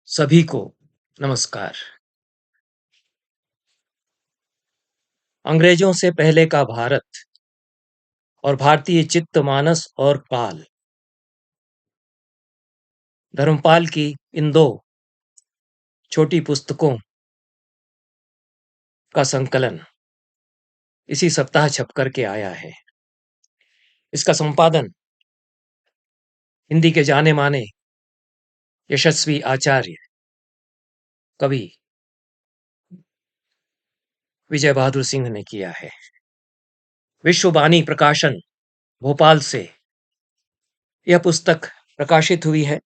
सभी को नमस्कार। अंग्रेजों से पहले का भारत और भारतीय चित्त मानस और काल, धर्मपाल की इन दो छोटी पुस्तकों का संकलन इसी सप्ताह छप करके आया है। इसका संपादन हिंदी के जाने माने यशस्वी आचार्य कवि विजय बहादुर सिंह ने किया है। विश्ववाणी प्रकाशन भोपाल से यह पुस्तक प्रकाशित हुई है।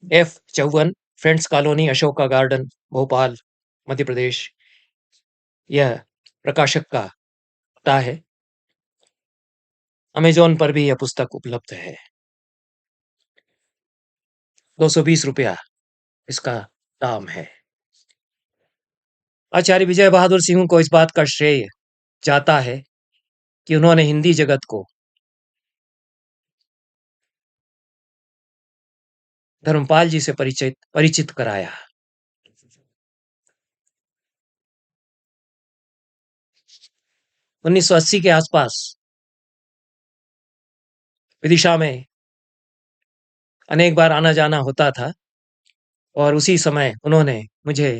F54 friends colony, Ashoka garden, Bhopal, Madhya Pradesh, यह प्रकाशक का पता है। अमेजोन पर भी यह पुस्तक उपलब्ध है। 220 रुपया इसका दाम है। आचार्य विजय बहादुर सिंह को इस बात का श्रेय जाता है कि उन्होंने हिंदी जगत को धर्मपाल जी से परिचित कराया। उन्नीस सौ 80 के आसपास विदिशा में अनेक बार आना जाना होता था और उसी समय उन्होंने मुझे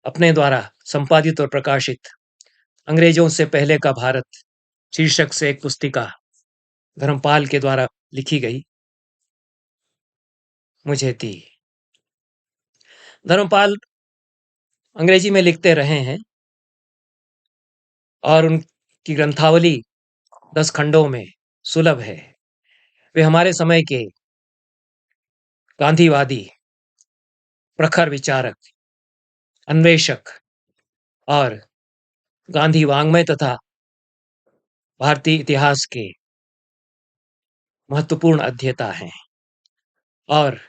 अपने द्वारा संपादित और प्रकाशित अंग्रेजों से पहले का भारत शीर्षक से एक पुस्तिका धर्मपाल के द्वारा लिखी गई मुझे दी। धर्मपाल अंग्रेजी में लिखते रहे हैं और उनकी ग्रंथावली 10 खंडों में सुलभ है। वे हमारे समय के गांधीवादी, प्रखर विचारक, अन्वेषक और गांधी वाङ्मय तथा भारतीय इतिहास के महत्वपूर्ण अध्येता हैं और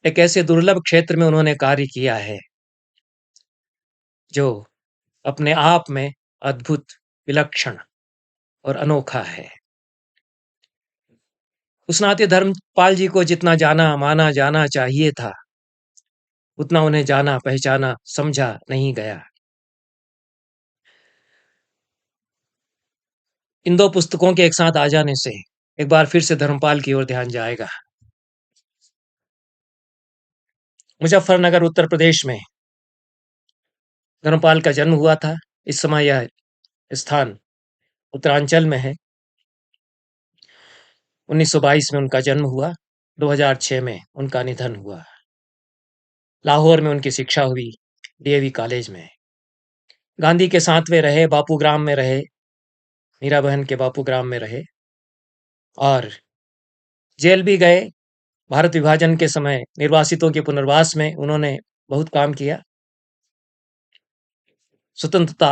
एक ऐसे दुर्लभ क्षेत्र में उन्होंने कार्य किया है जो अपने आप में अद्भुत, विलक्षण और अनोखा है। उस नाते धर्मपाल जी को जितना जाना माना जाना चाहिए था, उतना उन्हें जाना, पहचाना, समझा नहीं गया। इन दो पुस्तकों के एक साथ आ जाने से एक बार फिर से धर्मपाल की ओर ध्यान जाएगा। मुजफ्फरनगर, उत्तर प्रदेश में धर्मपाल का जन्म हुआ था। इस समय यह स्थान उत्तरांचल में है। 1922 में उनका जन्म हुआ। 2006 में उनका निधन हुआ। लाहौर में उनकी शिक्षा हुई, डीएवी कॉलेज में। गांधी के साथ वे रहे, बापूग्राम में रहे, मीरा बहन के बापूग्राम में रहे और जेल भी गए। भारत विभाजन के समय निर्वासितों के पुनर्वास में उन्होंने बहुत काम किया। स्वतंत्रता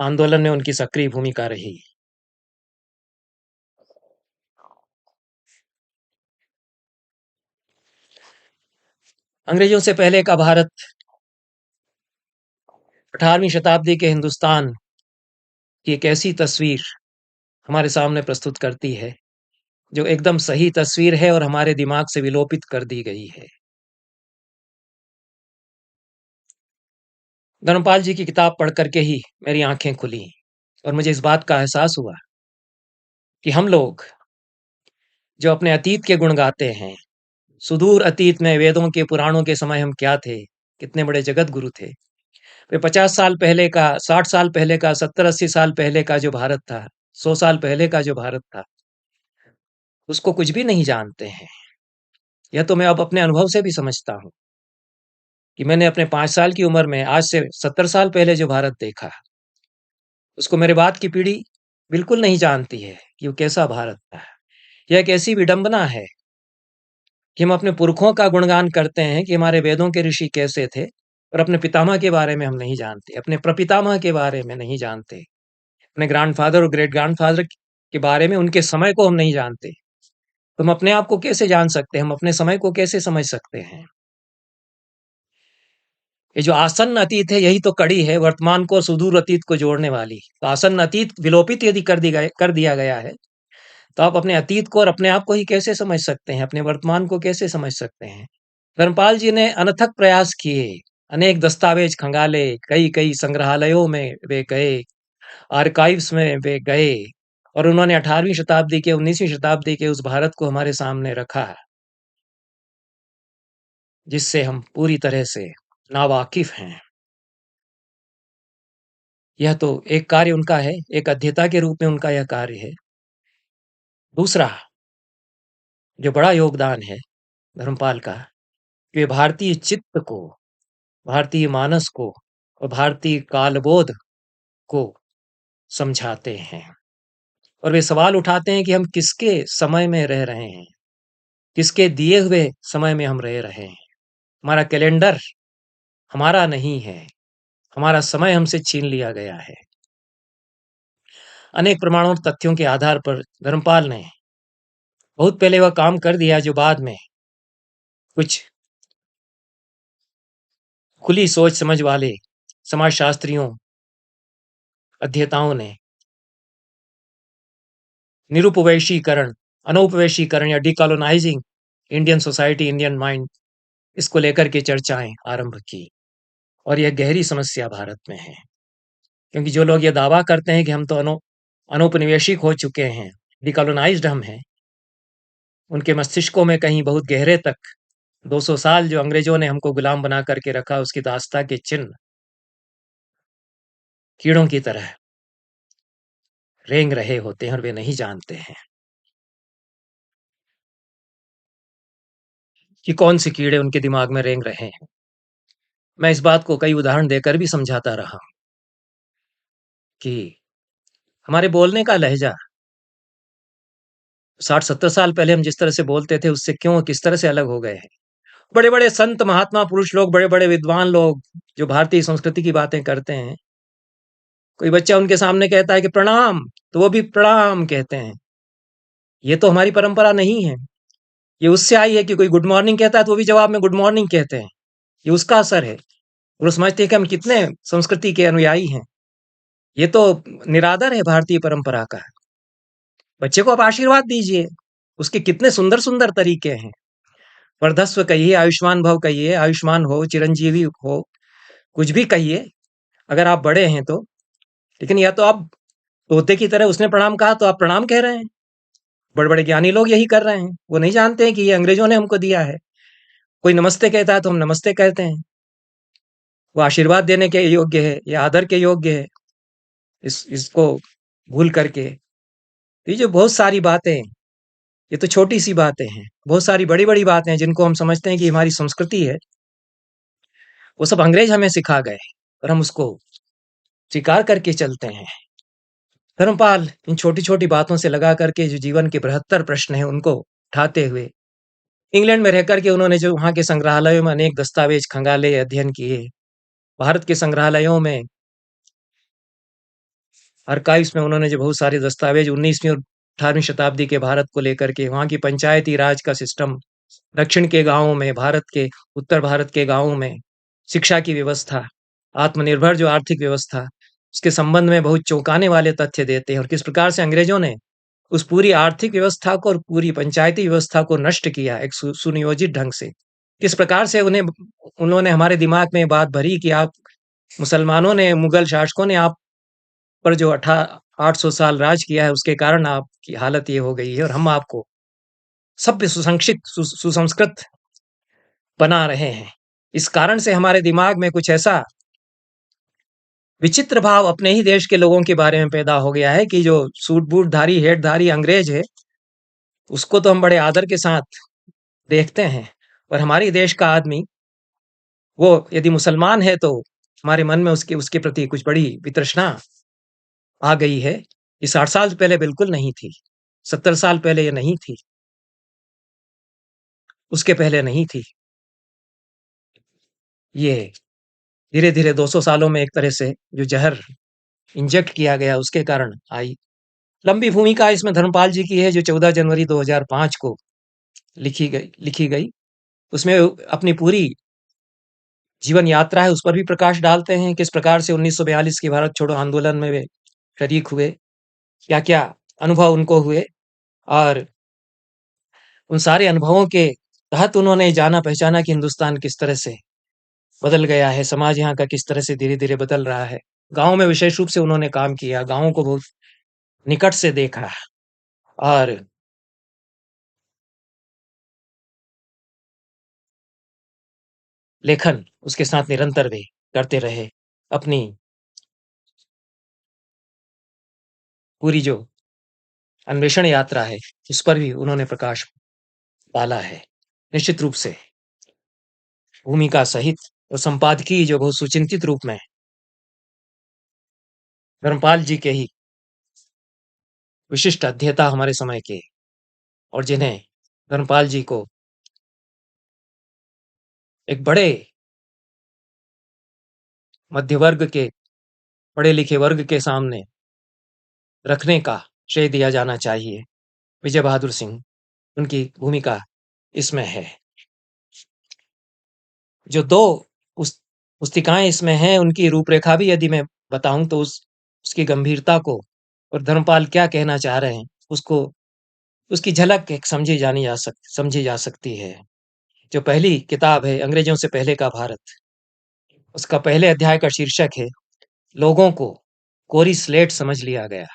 आंदोलन में उनकी सक्रिय भूमिका रही। अंग्रेजों से पहले का भारत 18वीं शताब्दी के हिंदुस्तान की एक ऐसी तस्वीर हमारे सामने प्रस्तुत करती है जो एकदम सही तस्वीर है और हमारे दिमाग से विलोपित कर दी गई है। धर्मपाल जी की किताब पढ़ करके ही मेरी आंखें खुली और मुझे इस बात का एहसास हुआ कि हम लोग जो अपने अतीत के गुण गाते हैं, सुदूर अतीत में वेदों के पुराणों के समय हम क्या थे, कितने बड़े जगत गुरु थे। वे 50 साल पहले का, 60 साल पहले का, 70-80 साल पहले का जो भारत था, 100 साल पहले का जो भारत था, उसको कुछ भी नहीं जानते हैं। यह तो मैं अब अपने अनुभव से भी समझता हूँ कि मैंने अपने 5 साल की उम्र में आज से 70 साल पहले जो भारत देखा, उसको मेरे बाद की पीढ़ी बिल्कुल नहीं जानती है कि वो कैसा भारत था। यह एक ऐसी विडंबना है कि हम अपने पुरखों का गुणगान करते हैं कि हमारे वेदों के ऋषि कैसे थे और अपने पितामह के बारे में हम नहीं जानते, अपने प्रपितामह के बारे में नहीं जानते, अपने ग्रैंडफादर और ग्रेट ग्रैंडफादर के बारे में, उनके समय को हम नहीं जानते। तो हम अपने आप को कैसे जान सकते हैं? हम अपने समय को कैसे समझ सकते हैं? ये जो आसन्न अतीत है, यही तो कड़ी है वर्तमान को और सुदूर अतीत को जोड़ने वाली। तो आसन्न अतीत विलोपित यदि कर दिया गया है, तो आप अपने अतीत को और अपने आप को ही कैसे समझ सकते हैं? अपने वर्तमान को कैसे समझ सकते हैं? धर्मपाल जी ने अनथक प्रयास किए, अनेक दस्तावेज खंगाले, कई-कई संग्रहालयों में वे गए, आर्काइव्स में वे गए और उन्होंने 18वीं शताब्दी के 19वीं शताब्दी के उस भारत को हमारे सामने रखा, जिससे हम पूरी तरह से नावाकिफ हैं। यह तो एक कार्य उनका है, एक अध्येता के रूप में उनका यह कार्य है। दूसरा, जो बड़ा योगदान है धर्मपाल का, वे भारतीय चित्त को, भारतीय मानस को और भारतीय कालबोध को समझाते हैं और वे सवाल उठाते हैं कि हम किसके समय में रह रहे हैं, किसके दिए हुए समय में हम रह रहे हैं। हमारा कैलेंडर हमारा नहीं है, हमारा समय हमसे छीन लिया गया है। अनेक प्रमाणों और तथ्यों के आधार पर धर्मपाल ने बहुत पहले वह काम कर दिया जो बाद में कुछ खुली सोच समझ वाले समाजशास्त्रियों, अध्येताओं ने निरुपवेशीकरण, अनौपवेशीकरण या डिकोलोनाइजिंग इंडियन सोसाइटी, इंडियन माइंड, इसको लेकर के चर्चाएं आरंभ की और यह गहरी समस्या भारत में है। क्योंकि जो लोग ये दावा करते हैं कि हम तो अनौपनिवेशिक हो चुके हैं, डिकोलोनाइज्ड हम हैं, उनके मस्तिष्कों में कहीं बहुत गहरे तक 200 साल जो अंग्रेजों ने हमको गुलाम बना करके रखा, उसकी दास्ता के चिन्ह कीड़ों की तरह रेंग रहे होते हैं और वे नहीं जानते हैं कि कौन से कीड़े उनके दिमाग में रेंग रहे हैं। मैं इस बात को कई उदाहरण देकर भी समझाता रहा कि हमारे बोलने का लहजा 60-70 साल पहले हम जिस तरह से बोलते थे, उससे क्यों किस तरह से अलग हो गए हैं। बड़े-बड़े संत, महात्मा, पुरुष लोग, बड़े-बड़े विद्वान लोग जो भारतीय संस्कृति की बातें करते हैं, कोई बच्चा उनके सामने कहता है कि प्रणाम, तो वो भी प्रणाम कहते हैं। ये तो हमारी परंपरा नहीं है। ये उससे आई है कि कोई गुड मॉर्निंग कहता है तो वो भी जवाब में गुड मॉर्निंग कहते हैं। ये उसका असर है। वो समझते हैं कि हम कितने संस्कृति के अनुयायी हैं। ये तो निरादर है भारतीय परंपरा का। बच्चे को आप आशीर्वाद दीजिए। उसके कितने सुंदर-सुंदर तरीके हैं। वर्धस्व कहिए, आयुष्मान भव कहिए, आयुष्मान हो, चिरंजीवी हो, कुछ भी कहिए, अगर आप बड़े हैं तो। लेकिन या तो आप तोते की तरह उसने प्रणाम कहा तो आप प्रणाम कह रहे हैं। बड़े-बड़े ज्ञानी लोग यही कर रहे हैं। वो नहीं जानते हैं कि ये अंग्रेजों ने हमको दिया है। कोई नमस्ते कहता है तो हम नमस्ते कहते हैं। वो आशीर्वाद देने के योग्य है, या आदर के योग्य है। इसको भूल करके ये जो बहुत सारी बातें, ये तो छोटी-सी बातें हैं। बहुत सारी बड़ी-बड़ी बातें हैं जिनको हम समझते हैं कि हमारी संस्कृति है। वो सब अंग्रेज हमें सिखा गए और हम उसको स्वीकार करके चलते हैं। धर्मपाल इन छोटी-छोटी बातों से लगा करके जो जीवन के बृहत्तर प्रश्न हैं उनको उठाते हुए, इंग्लैंड में रह कर के उन्होंने जो वहाँ के संग्रहालयों में अनेक दस्तावेज खंगाले, अध्ययन किए। भारत के संग्रहालयों में, आर्काइव्स में उन्होंने जो बहुत सारे दस्तावेज 19वीं और 18वीं शताब्दी के भारत को लेकर के, वहाँ की पंचायती राज का सिस्टम, दक्षिण के गाँवों में, भारत के उत्तर भारत के गाँवों में, शिक्षा की व्यवस्था, आत्मनिर्भर जो आर्थिक व्यवस्था, उसके संबंध में बहुत चौंकाने वाले तथ्य देते हैं और किस प्रकार से अंग्रेजों ने उस पूरी आर्थिक व्यवस्था को और पूरी पंचायती व्यवस्था को नष्ट किया एक सुनियोजित ढंग से। किस प्रकार से उन्होंने हमारे दिमाग में बात भरी कि आप मुसलमानों ने, मुगल शासकों ने आप पर जो 800 साल राज किया है, उसके कारण आपकी हालत ये हो गई है और हम आपको सभ्य सुसंस्कृत बना रहे हैं। इस कारण से हमारे दिमाग में कुछ ऐसा विचित्र भाव अपने ही देश के लोगों के बारे में पैदा हो गया है कि जो सूट-बूटधारी, हेटधारी अंग्रेज है, उसको तो हम बड़े आदर के साथ देखते हैं और हमारे देश का आदमी, वो यदि मुसलमान है तो हमारे मन में उसके उसके प्रति कुछ बड़ी वितृष्णा आ गई है। ये 60 साल पहले बिल्कुल नहीं थी। 70 साल पहले ये नहीं थी। उसके पहले नहीं थी। ये धीरे-धीरे 200 सालों में एक तरह से जो ज़हर इंजेक्ट किया गया उसके कारण आई। लंबी भूमिका इसमें धर्मपाल जी की है जो 14 जनवरी 2005 को लिखी गई। उसमें अपनी पूरी जीवन यात्रा है उस पर भी प्रकाश डालते हैं, किस प्रकार से 1942 के भारत छोड़ो आंदोलन में वे शरीक हुए, क्या-क्या अनुभव उनको हुए और उन सारे अनुभवों के तहत उन्होंने जाना-पहचाना कि हिंदुस्तान किस तरह से बदल गया है, समाज यहाँ का किस तरह से धीरे-धीरे बदल रहा है। गाँव में विशेष रूप से उन्होंने काम किया, गाँवों को बहुत निकट से देखा और लेखन उसके साथ निरंतर वे करते रहे। अपनी पूरी जो अन्वेषण यात्रा है, उस पर भी उन्होंने प्रकाश डाला है। निश्चित रूप से भूमिका सहित और संपादकीय जो बहुत सुचिंतित रूप में धर्मपाल जी के ही विशिष्ट अध्येता हमारे समय के और जिन्हें धर्मपाल जी को एक बड़े मध्य वर्ग के, पढ़े-लिखे वर्ग के सामने रखने का श्रेय दिया जाना चाहिए। विजय बहादुर सिंह, उनकी भूमिका इसमें है। जो 2 पुस पुस्तिकाएँ इसमें हैं, उनकी रूपरेखा भी यदि मैं बताऊँ तो उसकी गंभीरता को और धर्मपाल क्या कहना चाह रहे हैं, उसको उसकी झलक एक समझी जा सकती है। जो पहली किताब है अंग्रेजों से पहले का भारत, उसका पहले अध्याय का शीर्षक है, लोगों को कोरी स्लेट समझ लिया गया।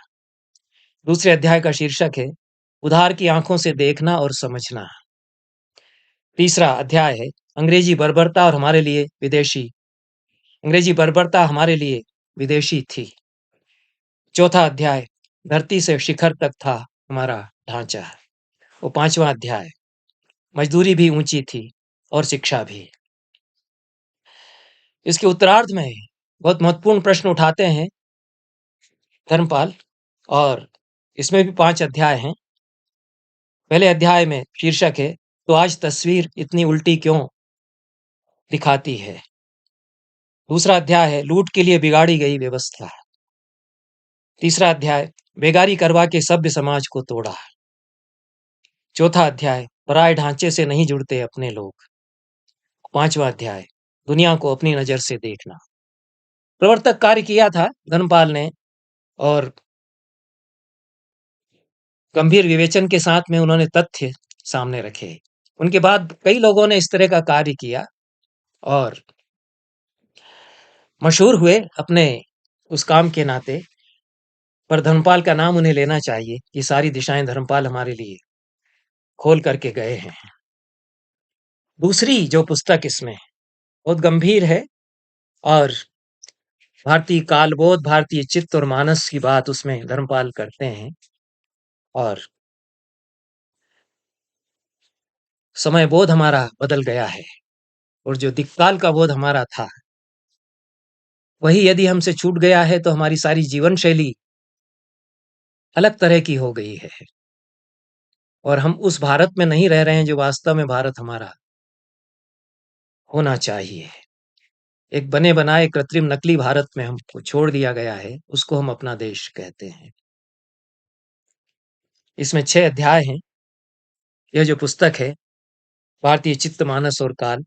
दूसरे अध्याय का शीर्षक है, उधार की आँखों से देखना और समझना। तीसरा अध्याय है, अंग्रेजी बर्बरता और हमारे लिए विदेशी अंग्रेजी बर्बरता हमारे लिए विदेशी थी। चौथा अध्याय, धरती से शिखर तक था हमारा ढांचा। और पांचवा अध्याय, मजदूरी भी ऊंची थी और शिक्षा भी। इसके उत्तरार्ध में बहुत महत्वपूर्ण प्रश्न उठाते हैं धर्मपाल और इसमें भी 5 अध्याय हैं। पहले अध्याय में शीर्षक है, तो आज तस्वीर इतनी उल्टी क्यों दिखाती है। दूसरा अध्याय है, लूट के लिए बिगाड़ी गई व्यवस्था। तीसरा अध्याय, बेगारी करवा के सभ्य समाज को तोड़ा। चौथा अध्याय, पराये ढांचे से नहीं जुड़ते अपने लोग। पांचवा अध्याय, दुनिया को अपनी नजर से देखना। प्रवर्तक कार्य किया था धर्मपाल ने और गंभीर विवेचन के साथ में उन्होंने तथ्य सामने रखे। उनके बाद कई लोगों ने इस तरह का कार्य किया और मशहूर हुए अपने उस काम के नाते, पर धर्मपाल का नाम उन्हें लेना चाहिए। ये सारी दिशाएं धर्मपाल हमारे लिए खोल करके गए हैं। दूसरी जो पुस्तक इसमें बहुत गंभीर है और भारतीय कालबोध, भारतीय चित्त और मानस की बात उसमें धर्मपाल करते हैं और समय बोध हमारा बदल गया है और जो दिक्काल का बोध हमारा था, वही यदि हमसे छूट गया है तो हमारी सारी जीवन शैली अलग तरह की हो गई है और हम उस भारत में नहीं रह रहे हैं जो वास्तव में भारत हमारा होना चाहिए। एक बने बनाए कृत्रिम नकली भारत में हमको छोड़ दिया गया है, उसको हम अपना देश कहते हैं। इसमें 6 अध्याय हैं। यह जो पुस्तक है, भारतीय चित्त, मानस और काल,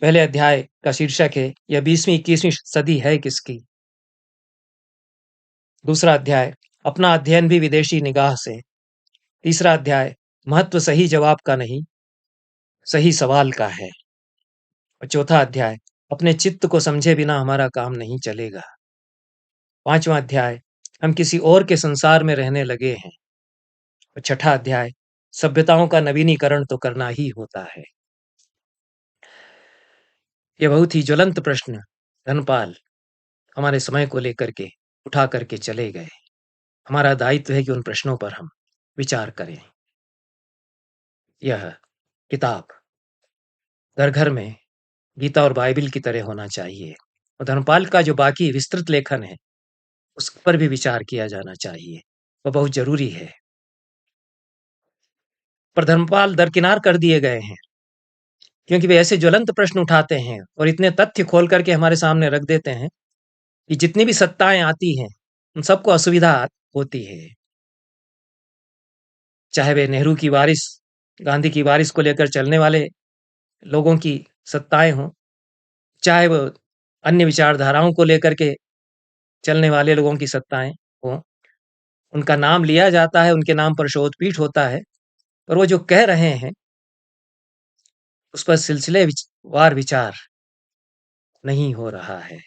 पहले अध्याय का शीर्षक है, यह 20वीं-21वीं सदी है किसकी। दूसरा अध्याय, अपना अध्ययन भी विदेशी निगाह से। तीसरा अध्याय, महत्व सही जवाब का नहीं, सही सवाल का है। और चौथा अध्याय, अपने चित्त को समझे बिना हमारा काम नहीं चलेगा। पांचवा अध्याय, हम किसी और के संसार में रहने लगे हैं। और छठा अध्याय, सभ्यताओं का नवीनीकरण तो करना ही होता है। ये बहुत ही ज्वलंत प्रश्न धनपाल हमारे समय को लेकर के उठा करके चले गए। हमारा दायित्व है कि उन प्रश्नों पर हम विचार करें। यह किताब घर घर में गीता और बाइबिल की तरह होना चाहिए और धर्मपाल का जो बाकी विस्तृत लेखन है उस पर भी विचार किया जाना चाहिए, वह बहुत जरूरी है। पर धर्मपाल दरकिनार कर दिए गए हैं क्योंकि वे ऐसे ज्वलंत प्रश्न उठाते हैं और इतने तथ्य खोल करके हमारे सामने रख देते हैं कि जितनी भी सत्ताएं आती हैं उन सबको असुविधा होती है। चाहे वे नेहरू की वारिस, गांधी की वारिस को लेकर चलने वाले लोगों की सत्ताएं हों चाहे वो अन्य विचारधाराओं को लेकर के चलने वाले लोगों की सत्ताएँ हों, उनका नाम लिया जाता है, उनके नाम पर शोध-पीट होता है, पर वो जो कह रहे हैं, उस पर सिलसिले वार विचार नहीं हो रहा है।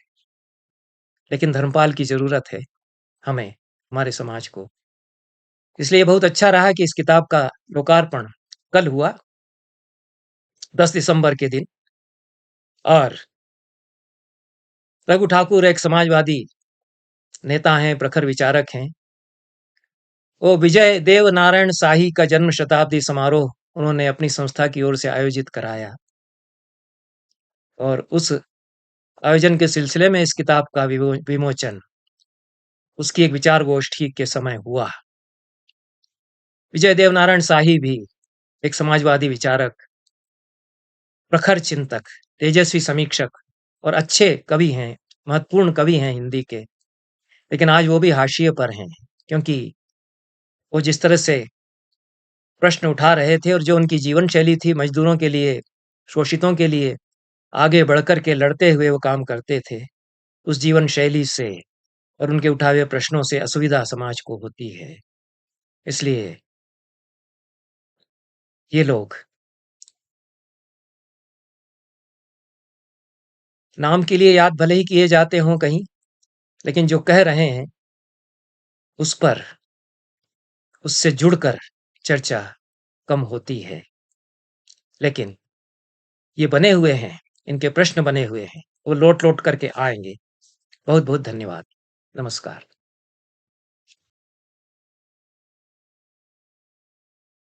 लेकिन धर्मपाल की ज़रूरत है हमें, हमारे समाज को। इसलिए बहुत अच्छा रहा कि इस किताब का लोकार्पण कल हुआ, 10 दिसंबर के दिन। और रघु ठाकुर एक समाजवादी नेता हैं, प्रखर विचारक हैं। वो विजय देव नारायण शाही का जन्म शताब्दी समारोह उन्होंने अपनी संस्था की ओर से आयोजित कराया, और उस आयोजन के सिलसिले में इस किताब का विमोचन उसकी एक विचार गोष्ठी के समय हुआ। विजय देव नारायण शाही भी एक समाजवादी विचारक, प्रखर चिंतक, तेजस्वी समीक्षक और अच्छे कवि हैं, महत्वपूर्ण कवि हैं हिंदी के। लेकिन आज वो भी हाशिए पर हैं, क्योंकि वो जिस तरह से प्रश्न उठा रहे थे और जो उनकी जीवन शैली थी, मजदूरों के लिए, शोषितों के लिए आगे बढ़कर के लड़ते हुए वो काम करते थे। उस जीवन शैली से और उनके उठाए हुए प्रश्नों से असुविधा समाज को होती है। इसलिए ये लोग नाम के लिए याद भले ही किए जाते हों कहीं, लेकिन जो कह रहे हैं उस पर, उससे जुड़कर चर्चा कम होती है। लेकिन ये बने हुए हैं, इनके प्रश्न बने हुए हैं, वो लौट-लौट करके आएँगे। बहुत-बहुत धन्यवाद। नमस्कार।